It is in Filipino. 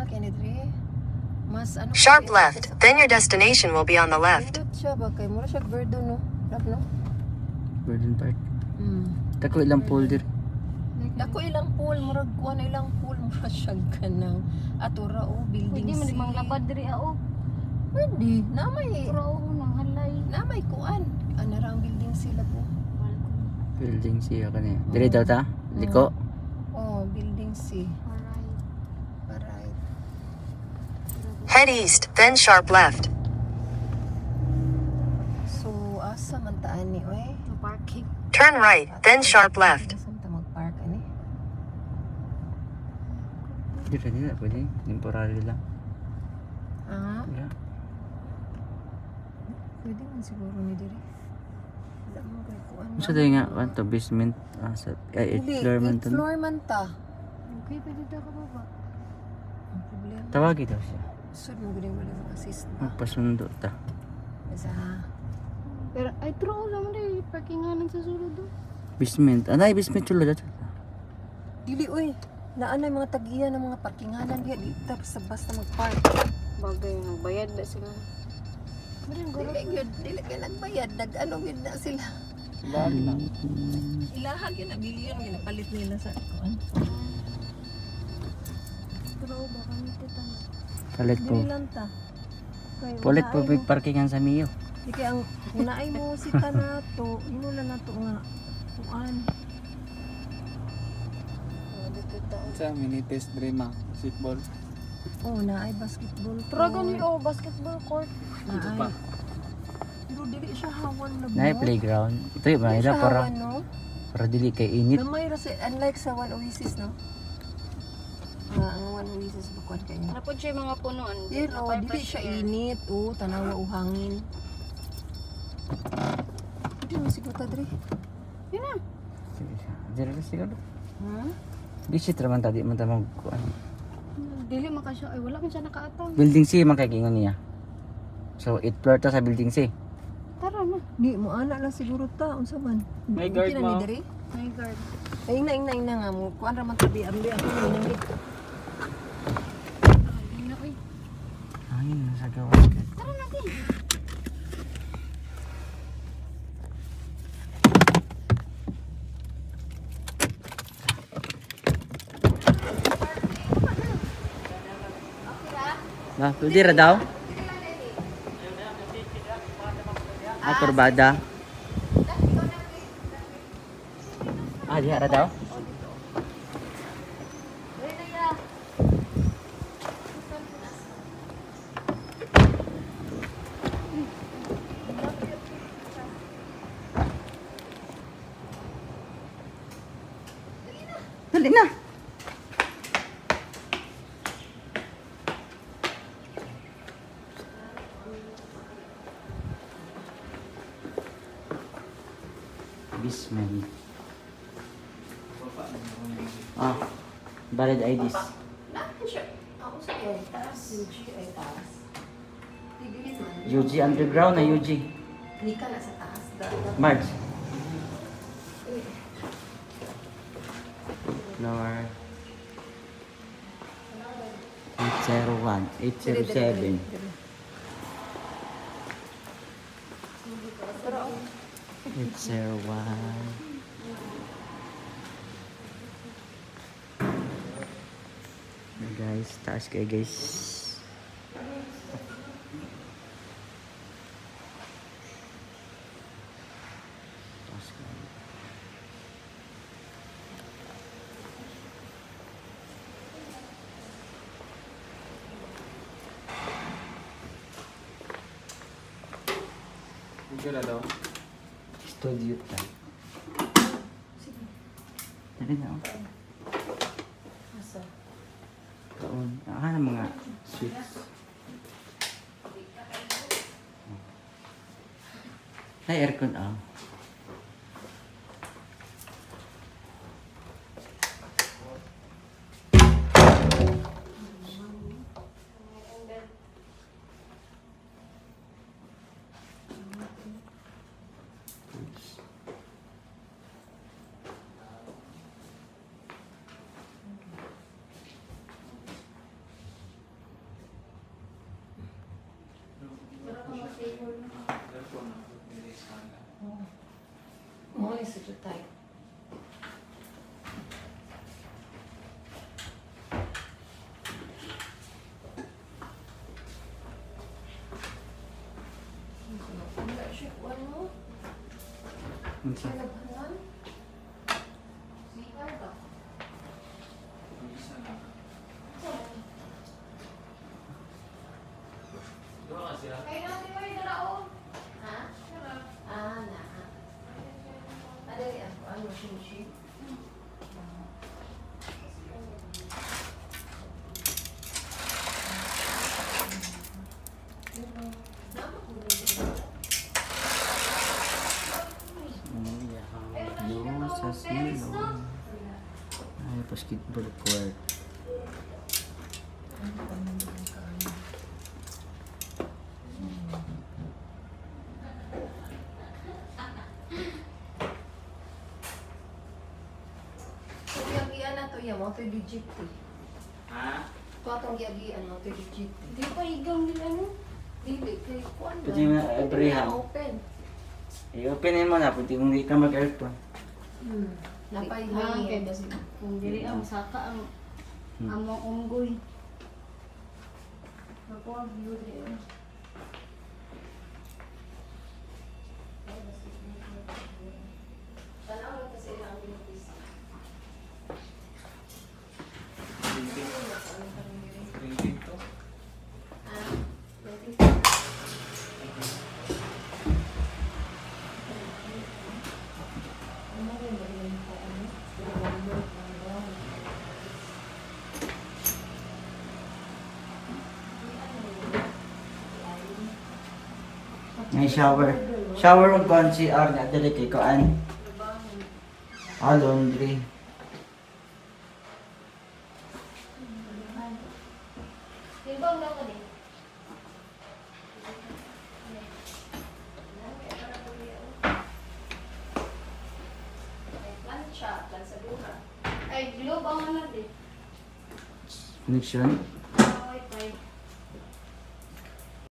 kini diri. Mas ano Sharp left, then your destination will be on the left. Siya ba kay mura siya Verdun no. No? Verdun Park. Tako ilang pool dir. Dako ilang pool, murag kuan ilang pool mura siya kanang atura o building. Pwede man labad diri o. Pwede, namay. Pero nang halay. Namay kuan. Ano ra ang building sila po? Building siya kani. Diri daw ta? Liko. Oh, building C. Alright. Head east, then sharp left. So, asa man taan ni oy? No parking. Turn right, then sharp left. Saan ta mag-park ani? Diri na pwede. Temporary lang. Ah, Yeah. pwede man siguro ni diri. Wala mo kay kuan. Sa tayo nga, to basement, sa, ay, 8th floor man to. Floor man ta. Okay, pwede daw ka baba. Ang problema. Tawagi daw siya. Sud mo gud wala mo assist. Magpasundo ta. Sa Pero ay true lang diri parkingan sa sulod do. Basement. Anay, basement chula daw. dili oy. Naanay mga tagiya ng mga parkinganan diha di ta basta mag-park. Bagay nagbayad na sila. Dili kay nagbayad, nag-ano gyud na sila. Ilaha gyud na bilyon ginapalit nila sa kuan. Pero baka nito ta. Palit po. Dili lang ta. Kay Palit po unaay big parkingan sa Mio. Di kay ang unaay mo sita na to, imo lang na to nga kuan. Sa mini test dream football. Oh, naay basketball. Pero gani o basketball court. Naay. Pero dili siya hawan na Nay playground. Ito yung mahira para para dili kay init. Gamay ra unlike sa One Oasis no. Ang One Oasis bukod kayo. Napod siya mga punuan. Pero dili siya init, tanawa o hangin. Di mo siguro ta diri. Yun na. Dili siguro. Ha? Visit raman tadi man ta mag kuan. Dili man ka siya. Ay wala man siya nakaatang. Building C man kay gingon niya. So 8th floor ta sa building C. Tara na. Di mo ana lang siguro ta unsa man. May guard Okay na mo. ni diri. My guard. Ay ina nga mo. Kuan ra man tabi ambi ako ni. Ay na oy. Hangin na sa gawas. Tara natin. Na, pwede ra daw? Kurbada. Diha ra daw? Dali na. Basement. Valid IDs. UG underground na UG. Nika na sa taas. March. Floor 801, 807. It's 01. Guys, taas kayo guys. Taas kayo. Siguro daw. Studio time. Dali na ako. Kaon. Ang mga switch. Ay, aircon sa tutay. Wala siya kung ano. Sa labanan. Sikar ka. Kaya natin may dalaon. Ha? Ah, na. Adali ako. Ano, sushi? Yo sa silong. Ay, basketball court. Yagian na to yan. Mga digit eh. Ha? Ito atong yagian. Mga digit eh. Di pa igang nila no? Dili. Kaya kuwan Pwede nga, Abraham. Open. I-openin mo na, pwede kung hindi ka mag-aircon. Napay-hangin. Kaya kasi kung dili ang saka ang among unggoy. Nakuha view dili. Tanaw lang kasi ilang pinipis. May shower. Shower og kon si R na dili kay kuan. Laundry. Timbang lang ka din. Plancha, plansadura. Ay, globe ang ano di. Connection.